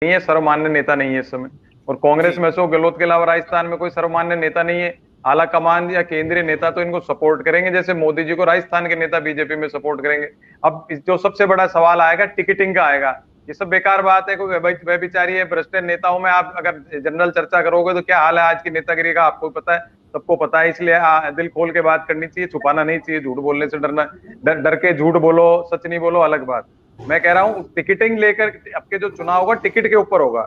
नहीं है, सर्वमान्य नेता नहीं है इस समय। और कांग्रेस जी में अशोक गहलोत के अलावा राजस्थान में कोई सर्वमान्य नेता नहीं है। आला कमान या केंद्रीय नेता तो इनको सपोर्ट करेंगे, जैसे मोदी जी को राजस्थान के नेता बीजेपी में सपोर्ट करेंगे। अब जो सबसे बड़ा सवाल आएगा टिकटिंग का आएगा। ये सब बेकार बात है, कोई व्यभिचारी है, भ्रष्ट नेताओं में आप अगर जनरल चर्चा करोगे तो क्या हाल है आज की नेतागिरी का आपको पता है, सबको पता है। इसलिए दिल खोल के बात करनी चाहिए, छुपाना नहीं चाहिए, झूठ बोलने से डरना, डर के झूठ बोलो, सच नहीं बोलो अलग बात। मैं कह रहा हूं टिकटिंग लेकर आपके जो चुनाव होगा टिकट के ऊपर होगा।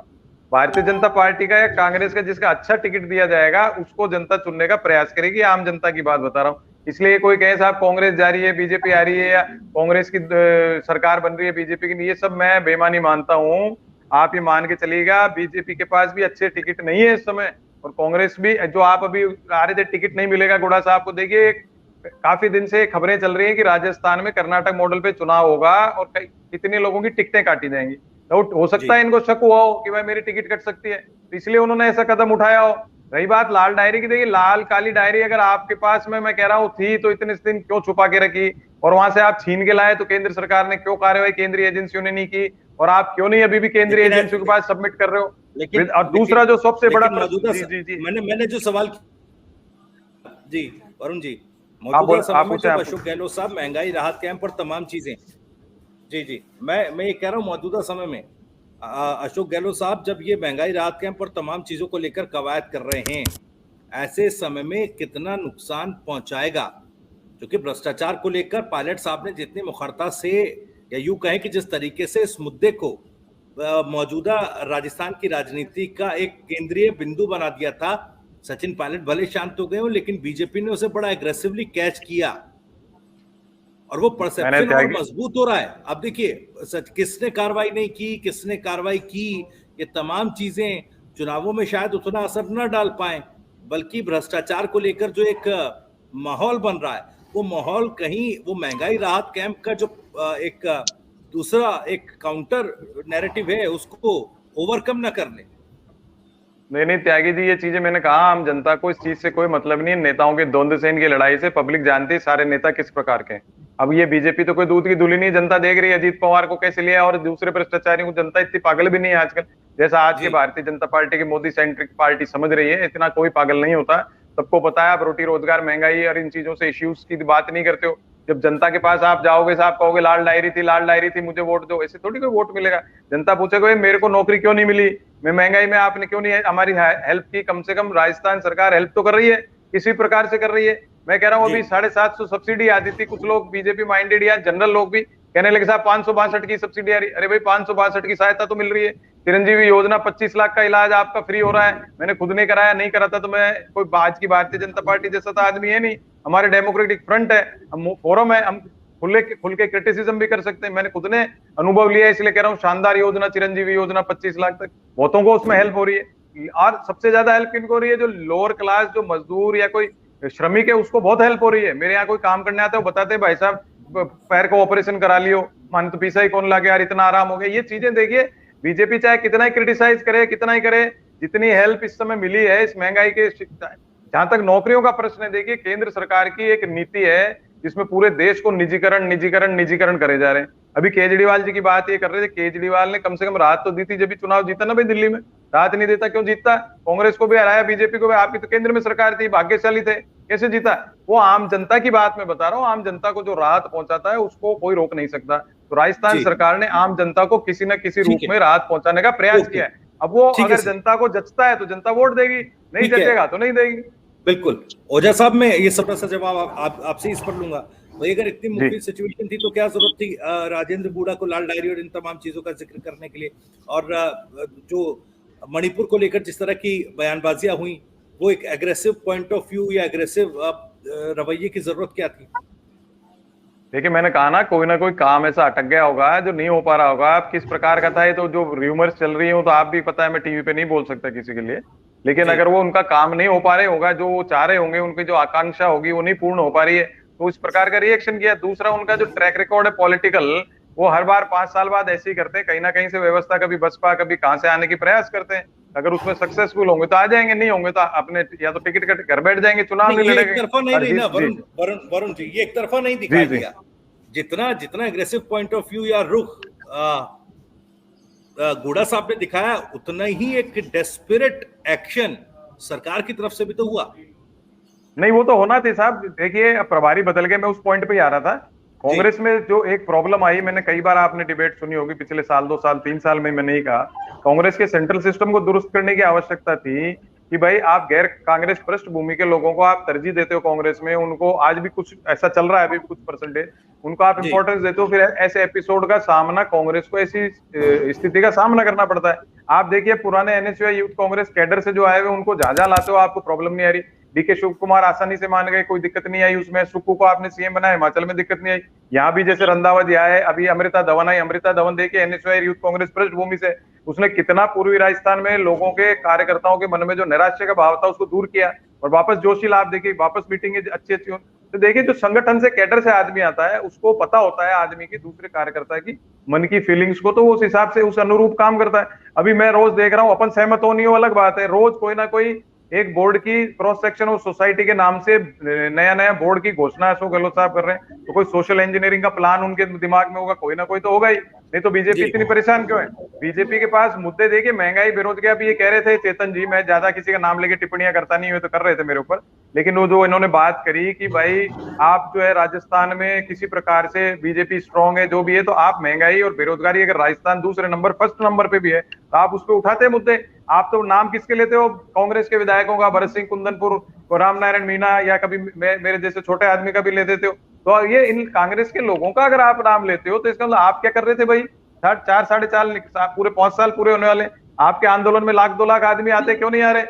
भारतीय जनता पार्टी का या कांग्रेस का जिसका अच्छा टिकट दिया जाएगा उसको जनता चुनने का प्रयास करेगी, आम जनता की बात बता रहा हूँ। इसलिए कोई कहे साहब कांग्रेस जा रही है, बीजेपी आ रही है, या कांग्रेस की सरकार बन रही है बीजेपी की नहीं, ये सब मैं बेईमानी मानता हूँ। आप ये मान के चलिएगा बीजेपी के पास भी अच्छे टिकट नहीं है इस समय, और कांग्रेस भी जो आप अभी आ रहे थे टिकट नहीं मिलेगा गुड़ा साहब को, देखिए काफी दिन से खबरें चल रही हैं कि राजस्थान में कर्नाटक मॉडल पे चुनाव होगा और कितने लोगों की टिकटें काटी जाएंगी। डाउट हो सकता जी है इनको शक हुआ हो कि भाई मेरी टिकट कट सकती है, तो इसलिए उन्होंने ऐसा कदम उठाया हो। रही बात लाल डायरी की, देखिए लाल काली डायरी अगर आपके पास में मैं कह रहा हूँ थी तो इतने दिन क्यों छुपा के रखी, और वहां से आप छीन के लाए तो केंद्र सरकार ने क्यों कार्रवाई केंद्रीय एजेंसियों ने नहीं की, और आप क्यों नहीं अभी भी केंद्रीय लेकिन एजेंसियों के पास सबमिट कर रहे हो। लेकिन और दूसरा लेकिन जो सबसे बड़ा लेकिन प्रश्न, जी जी जी, मैंने मैंने जो सवाल, जी वरुण जी, आप मौजूदा समय आप में पूछे जब आप अशोक पूछे। गहलोत साहब महंगाई राहत कैंप और तमाम चीजें, जी जी, मैं ये कह रहा हूँ मौजूदा समय में अशोक गहलोत साहब जब ये महंगाई राहत कैंप और तमाम चीजों को लेकर कवायद कर रहे हैं, ऐसे समय में कितना नुकसान पहुंचाएगा? क्योंकि भ्रष्टाचार को लेकर पायलट साहब ने जितनी मुखरता से, या यूं कहें कि जिस तरीके से इस मुद्दे को मौजूदा राजस्थान की राजनीति का एक केंद्रीय बिंदु बना दिया था, सचिन पायलट भले शांत हो गए हो लेकिन बीजेपी ने उसे बड़ा एग्रेसिवली कैच किया और वो मैंने परसेप्शन और त्यागी, मजबूत हो रहा है। अब देखिए किसने कार्रवाई नहीं की, किसने कार्रवाई की, ये तमाम चीजें चुनावों में शायद उतना असर न डाल पाए, बल्कि भ्रष्टाचार को लेकर जो एक माहौल बन रहा है, वो माहौल कहीं वो महंगाई राहत कैंप का जो एक दूसरा एक काउंटर नैरेटिव है उसको ओवरकम ना कर ले। नहीं नहीं त्यागी जी, ये चीजें मैंने कहा आम जनता को इस चीज से कोई मतलब नहीं है। नेताओं के द्वंद्व से, इनकी लड़ाई से पब्लिक जानती है सारे नेता किस प्रकार के हैं। अब ये बीजेपी तो कोई दूध की धुली नहीं, जनता देख रही है अजीत पवार को कैसे लिया, और दूसरे भ्रष्टाचारियों को जनता इतनी पागल भी नहीं है आजकल, जैसा आज के जी भारतीय जनता पार्टी की मोदी सेंट्रिक पार्टी समझ रही है, इतना कोई पागल नहीं होता। सबको पता है आप रोटी रोजगार महंगाई और इन चीजों से इश्यूज की बात नहीं करते हो। जब जनता के पास आप जाओगे साहब कहोगे लाल डायरी थी, लाल डायरी थी, मुझे वोट दो, ऐसे थोड़ी कोई वोट मिलेगा। जनता पूछेगा मेरे को नौकरी क्यों नहीं मिली, मैं महंगाई में आपने क्यों नहीं हमारी हेल्प की, कम से कम राजस्थान सरकार हेल्प तो कर रही है, किसी प्रकार से कर रही है। मैं कह रहा हूँ जी अभी 750 सब्सिडी आती थी, कुछ लोग बीजेपी माइंडेड या जनरल लोग भी कहने लगे साहब 562 की सब्सिडी आ रही। अरे भाई 562 की सहायता तो मिल रही है। चिरंजीवी योजना 25 लाख का इलाज आपका फ्री हो रहा है, मैंने खुद नहीं कराया, नहीं करा था तो मैं कोई आज की भारतीय जनता पार्टी जैसा तो आदमी है नहीं। हमारे डेमोक्रेटिक फ्रंट है, हम फोरम है, हम खुल के क्रिटिसिज्म भी कर सकते हैं। मैंने खुद ने अनुभव लिया इसलिए कह रहा हूँ, शानदार योजना चिरंजीवी योजना 25 लाख तक, बहुतों को उसमें हेल्प हो रही है। और सबसे ज्यादा हेल्प किनको हो रही है, जो लोअर क्लास, जो मजदूर या कोई श्रमिक है उसको बहुत हेल्प हो रही है। मेरे यहाँ कोई काम करने आता है वो बताते हैं भाई साहब पैर को ऑपरेशन करा लियो, मान तो पीसा ही कौन ला के यार इतना आराम हो गया। ये चीजें देखिए, बीजेपी चाहे कितना ही क्रिटिसाइज करे, कितना ही करे, जितनी हेल्प इस समय मिली है इस महंगाई के, जहां तक नौकरियों का प्रश्न है, देखिए केंद्र सरकार की एक नीति है जिसमें पूरे देश को निजीकरण निजीकरण निजीकरण करे जा रहे हैं। अभी केजरीवाल जी की बात ये कर रहे थे, केजरीवाल ने कम से कम राहत तो दी थी जब भी चुनाव जीता ना भाई दिल्ली में, राहत नहीं देता क्यों जीतता? कांग्रेस को भी हराया, बीजेपी को भी, आपकी तो केंद्र में सरकार थी, भाग्यशाली थे, कैसे जीता? वो आम जनता की बात मैं बता रहा हूँ, आम जनता को जो राहत पहुंचाता है उसको कोई रोक नहीं सकता। तो राजस्थान जी सरकार ने आम जनता को किसी न किसी रूप ठीक है, में राहत पहुंचाने का प्रयास ओके, किया है। अब वो ठीक है अगर सर, जनता को जचता है तो जनता वोट देगी, नहीं ठीक है, जचेगा तो नहीं देगी। बिल्कुल। ओझा साहब मैं ये सबका सा जवाब आपसे इस पर लूंगा। भाई अगर इतनी जी मुश्किल सिचुएशन थी तो क्या जरूरत थी राजेंद्र बूढ़ा को लाल डायरी और इन तमाम चीजों का जिक्र करने के लिए? और जो मणिपुर को लेकर जिस तरह की बयानबाजियां हुई, वो एक एग्रेसिव पॉइंट ऑफ व्यू या एग्रेसिव रवैये की जरूरत क्या थी? देखिए मैंने कहा ना कोई काम ऐसा अटक गया होगा जो नहीं हो पा रहा होगा। आप किस प्रकार का था ये तो जो र्यूमर्स चल रही हो तो आप भी पता है, मैं टीवी पे नहीं बोल सकता किसी के लिए, लेकिन जी अगर वो उनका काम नहीं हो पा रहे होगा, जो वो चाह रहे होंगे, उनकी जो आकांक्षा होगी वो नहीं पूर्ण हो पा रही है, तो इस प्रकार का रिएक्शन किया। दूसरा उनका जो ट्रैक रिकॉर्ड है पॉलिटिकल, वो हर बार 5 साल बाद ऐसे ही करते हैं, कहीं ना कहीं से व्यवस्था कभी बसपा कभी कहां से आने की प्रयास करते हैं। अगर उसमें सक्सेसफुल होंगे तो आ जाएंगे, नहीं होंगे तो अपने या तो टिकट कट घर बैठ जाएंगे, चुनाव नहीं, नहीं ये एक लड़ेंगे। तरफा नहीं और रही ना जी वरुण वरुण वरुण जी, ये एक तरफा नहीं जी दिखाई जी दिया। जितना जितना एग्रेसिव पॉइंट ऑफ व्यू या रुख गुड़ा साहब ने दिखाया उतना ही एक डेस्परेट एक्शन सरकार की तरफ से भी तो हुआ। नहीं, वो तो होना थी साहब। देखिए, अब प्रभारी बदल गए, मैं उस पॉइंट पे ही आ रहा था। जी कांग्रेस में जो एक प्रॉब्लम आई, मैंने कई बार, आपने डिबेट सुनी होगी पिछले साल, 2 साल, 3 साल में, मैंने ही कहा कांग्रेस के सेंट्रल सिस्टम को दुरुस्त करने की आवश्यकता थी कि भाई आप गैर कांग्रेस पृष्ठभूमि के लोगों को आप तरजीह देते हो कांग्रेस में, उनको आज भी कुछ ऐसा चल रहा है, अभी कुछ परसेंटेज उनको आप जी इंपॉर्टेंस देते हो, फिर ऐसे एपिसोड का सामना कांग्रेस को, ऐसी स्थिति का सामना करना पड़ता है। आप देखिए, पुराने एनएसयूआई यूथ कांग्रेस कैडर से जो आए हुए, उनको जहां जहां लाते हो आपको प्रॉब्लम नहीं आ रही। डीके शिव कुमार आसानी से मान गए, कोई दिक्कत नहीं आई उसमें। सुक्कू को आपने सीएम बनाया, हिमाचल में दिक्कत नहीं आई। यहाँ भी जैसे रंधावा आए, अभी अमृता धवन आई। अमृता धवन देखिए एनएसयूआई यूथ कांग्रेस पृष्ठभूमि से, उसने कितना पूर्वी राजस्थान में लोगों के, कार्यकर्ताओं के मन में जो निराशा का भाव था उसको दूर किया, और वापस जोशीला। आप देखिए वापस मीटिंग अच्छी अच्छी हो। तो देखिए, जो संगठन से कैडर से आदमी आता है उसको पता होता है आदमी की, दूसरे कार्यकर्ता की मन की फीलिंग्स को, तो वो उस हिसाब से उस अनुरूप काम करता है। अभी मैं रोज देख रहा हूँ, अपन सहमत हो नहीं हो अलग बात है, रोज कोई ना कोई एक बोर्ड की क्रॉस सेक्शन ऑफ सोसाइटी के नाम से नया नया बोर्ड की घोषणा अशोक गहलोत साहब कर रहे हैं। तो कोई सोशल इंजीनियरिंग का प्लान उनके दिमाग में होगा, कोई ना कोई तो होगा ही। नहीं तो बीजेपी जी इतनी परेशान क्यों है? बीजेपी के पास मुद्दे देखिए, महंगाई, बेरोजगारी। अभी ये कह रहे थे चेतन जी, मैं ज्यादा किसी का नाम लेके टिप्पणियां करता नहीं, हुए तो कर रहे थे मेरे ऊपर, लेकिन वो जो इन्होंने बात करी कि भाई आप जो है राजस्थान में किसी प्रकार से बीजेपी स्ट्रांग है, जो भी है, तो आप महंगाई और बेरोजगारी, अगर राजस्थान दूसरे नंबर, फर्स्ट नंबर पे भी है, तो आप उस पर उठाते हैं मुद्दे। आप तो नाम किसके लेते हो? कांग्रेस के विधायकों का, भरत सिंह कुंदनपुर, रामनारायण मीणा, या कभी मेरे जैसे छोटे आदमी का भी ले देते हो। तो ये इन कांग्रेस के लोगों का अगर आप नाम लेते हो, तो इसका मतलब आप क्या कर रहे थे भाई? 4 4.5 पूरे 5 साल पूरे होने वाले, आपके आंदोलन में 1-2 लाख आदमी आते, क्यों नहीं आ रहे?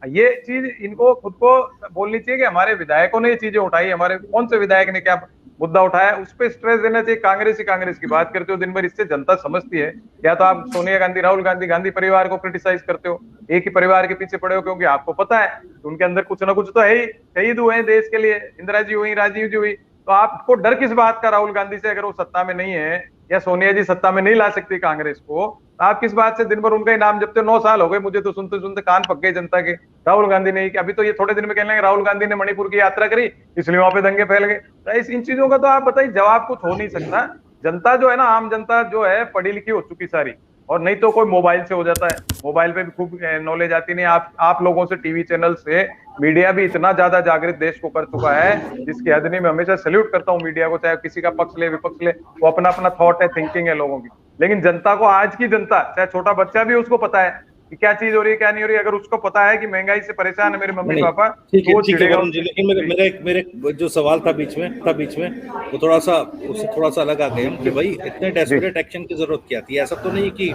ये चीज इनको खुद को बोलनी चाहिए कि हमारे विधायकों ने ये चीजें उठाई, हमारे कौन से विधायक ने क्या मुद्दा उठाया, उस पर स्ट्रेस देना चाहिए। कांग्रेस ही कांग्रेस की बात करते हो दिन भर, इससे जनता समझती है। या तो आप सोनिया गांधी, राहुल गांधी, गांधी परिवार को क्रिटिसाइज करते हो, एक ही परिवार के पीछे पड़े हो, क्योंकि आपको पता है कि उनके अंदर कुछ ना कुछ तो है ही, शहीद हुए हैं देश के लिए, इंदिरा जी हुई, राजीव जी हुई। तो आपको डर किस बात का राहुल गांधी से, अगर वो सत्ता में नहीं है, या सोनिया जी सत्ता में नहीं ला सकती कांग्रेस को, तो आप किस बात से दिन भर उनका ही नाम जपते हो? 9 साल हो गए मुझे तो सुनते सुनते, कान पक गए जनता के। राहुल गांधी ने, अभी तो ये थोड़े दिन में कहने लगे राहुल गांधी ने मणिपुर की यात्रा करी, इसलिए वहां पे दंगे फैल गए। तो इन चीजों का तो आप बताइए, जवाब कुछ हो नहीं सकता। जनता जो है ना, आम जनता जो है, पढ़ी लिखी हो चुकी सारी, और नहीं तो कोई मोबाइल से हो जाता है, मोबाइल पे भी खूब नॉलेज आती नहीं। आप लोगों से, टीवी चैनल से, मीडिया भी इतना ज्यादा जागृत देश को कर चुका है, जिसकी हद नहीं। मैं हमेशा सैल्यूट करता हूँ मीडिया को, चाहे किसी का पक्ष ले विपक्ष ले, वो अपना अपना थॉट है, थिंकिंग है लोगों की। लेकिन जनता को, आज की जनता, चाहे छोटा बच्चा भी, उसको पता है कि क्या चीज हो रही है, क्या नहीं हो रही है। अगर उसको पता है कि महंगाई से परेशान है मेरे मम्मी पापा, ठीक तो वो है चिढ़ेगा। वरुण जी, लेकिन मेरे जो सवाल था बीच में वो थोड़ा सा, उससे थोड़ा सा अलग आ गए हम कि भाई इतने जी, डेस्परेट एक्शन की जरूरत क्या थी? ऐसा तो नहीं कि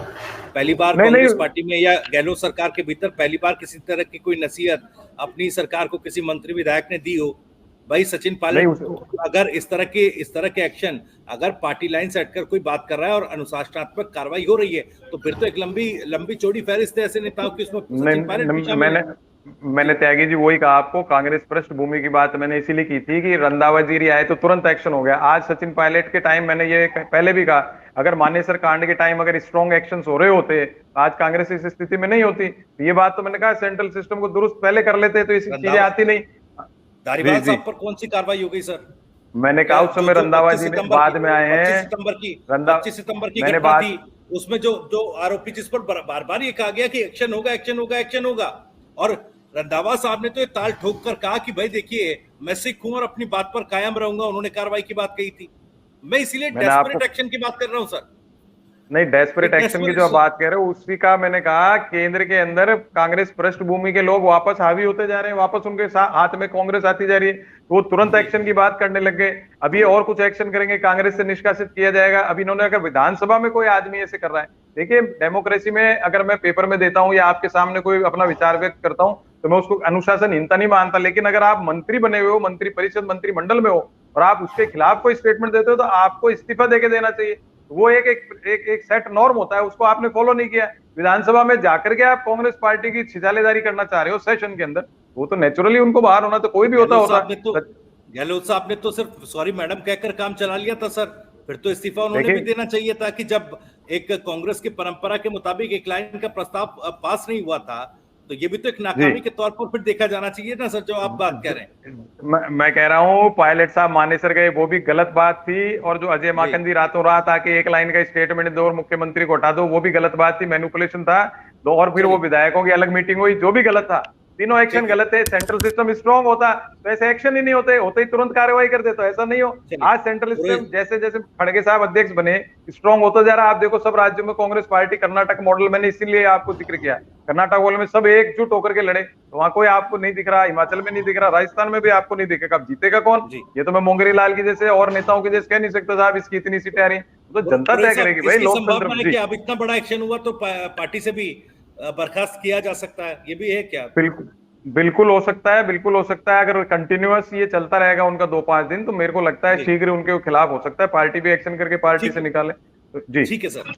पहली बार नहीं नहीं, कांग्रेस पार्टी में या गहलोत सरकार के भीतर पहली बार किसी तरह की कोई नसीहत अपनी सरकार को किसी मंत्री विधायक ने दी हो। भाई सचिन नहीं पायलट अगर इस तरह के एक्शन, अगर पार्टी लाइन से हटकर कोई बात कर रहा है और अनुशासनात्मक कार्रवाई हो रही है, तो फिर तो एक लंबी चौड़ी फहरिस्त है ऐसे नेताओं की, उसमें सचिन पायलट भी शामिल है। मैंने त्यागी जी वही कहा आपको, कांग्रेस पृष्ठभूमि की बात मैंने इसीलिए की थी कि रंधावा जी आए तो तुरंत एक्शन हो गया। आज सचिन पायलट के टाइम, मैंने ये पहले भी कहा, अगर मानेसर कांड के टाइम अगर स्ट्रॉन्ग एक्शंस हो रहे होते, आज कांग्रेस इस स्थिति में नहीं होती। ये बात तो मैंने कहा, सेंट्रल सिस्टम को दुरुस्त पहले कर लेते तो ऐसी चीजें आती नहीं। जी धारीवाल जी, साहब पर कौन सी कार्रवाई हो गई सर? मैंने कहा उस समय रंधावा जी ने बाद में आए हैं। 25 सितंबर की मैंने घटना बात, थी, उसमें जो आरोपी, जिस पर बार बार ये कहा गया कि एक्शन होगा, एक्शन होगा, एक्शन होगा, और रंधावा साहब ने तो ये ताल ठोक कर कहा कि भाई देखिए, मैं सिख हूं और अपनी बात पर कायम रहूंगा। उन्होंने कार्रवाई की बात कही थी। मैं इसीलिए डेस्परेट एक्शन की बात कर रहा हूं सर। नहीं, डेस्परेट एक्शन की जो आप बात कह रहे हो, उसी का मैंने कहा, केंद्र के अंदर कांग्रेस पृष्ठभूमि के लोग वापस हावी होते जा रहे हैं, वापस उनके हाथ में कांग्रेस आती जा रही है, तो वो तुरंत एक्शन की बात करने लग गए। अभी और कुछ एक्शन करेंगे, कांग्रेस से निष्कासित किया जाएगा। अभी इन्होंने, अगर विधानसभा में कोई आदमी ऐसे कर रहा है, देखिए डेमोक्रेसी में अगर मैं पेपर में देता हूं या आपके सामने कोई अपना विचार व्यक्त करता हूं, तो मैं उसको अनुशासनहीनता नहीं मानता। लेकिन अगर आप मंत्री बने हुए हो, मंत्री परिषद, मंत्रिमंडल में हो, और आप उसके खिलाफ कोई स्टेटमेंट देते हो, तो आपको इस्तीफा देके देना चाहिए। वो एक सेट नॉर्म होता है, उसको आपने फॉलो नहीं किया। विधानसभा में जाकर के आप कांग्रेस पार्टी की छिछालेदारी करना चाह रहे हो सेशन के अंदर, वो तो नेचुरली उनको बाहर होना, तो कोई भी होता गहलोत साहब ने तो सिर्फ सॉरी मैडम कहकर काम चला लिया था सर। फिर तो इस्तीफा उन्होंने भी देना चाहिए था कि जब एक कांग्रेस की परंपरा के मुताबिक एक लाइन का प्रस्ताव पास नहीं हुआ था, तो ये भी तो एक नाकामी के तौर पर फिर देखा जाना चाहिए ना सर, जो आप बात कह रहे हैं। मैं कह रहा हूँ पायलट साहब मानेसर गए, वो भी गलत बात थी, और जो अजय माकन जी रातों रात आके एक लाइन का स्टेटमेंट दो और मुख्यमंत्री को हटा दो, वो भी गलत बात थी, मैनिपुलेशन था। दो और फिर वो विधायकों की अलग मीटिंग हुई, जो भी गलत था। तीनों एक्शन गलत है। सेंट्रल सिस्टम स्ट्रांग होता तो ऐसे एक्शन ही नहीं होते, होते ही तुरंत कार्रवाई करते, तो ऐसा नहीं हो। आज सेंट्रल सिस्टम जैसे जैसे खड़गे साहब अध्यक्ष बने स्ट्रांग होता जा रहा है। आप देखो सब राज्यों में कांग्रेस पार्टी, कर्नाटक मॉडल मैंने इसीलिए आपको जिक्र किया, कर्नाटक मॉडल में सब एकजुट होकर के लड़े, तो वहां कोई आपको नहीं दिख रहा, हिमाचल में नहीं दिख रहा, राजस्थान में भी आपको नहीं दिखेगा। अब जीतेगा कौन? ये तो मैं मोंगेरी लाल की जैसे और नेताओं की जैसे कह नहीं सकता साहब इसकी इतनी सीटें आ रही, तो जनता तय करेगी भाई। लोकतंत्र है कि अब इतना बड़ा एक्शन हुआ तो पार्टी से भी बर्खास्त किया जा सकता है, ये भी है क्या? बिल्कुल बिल्कुल हो सकता है, बिल्कुल हो सकता है। अगर कंटिन्यूअस ये चलता रहेगा उनका 2-5 दिन, तो मेरे को लगता है शीघ्र उनके खिलाफ हो सकता है, पार्टी भी एक्शन करके पार्टी से निकाले। जी ठीक है सर।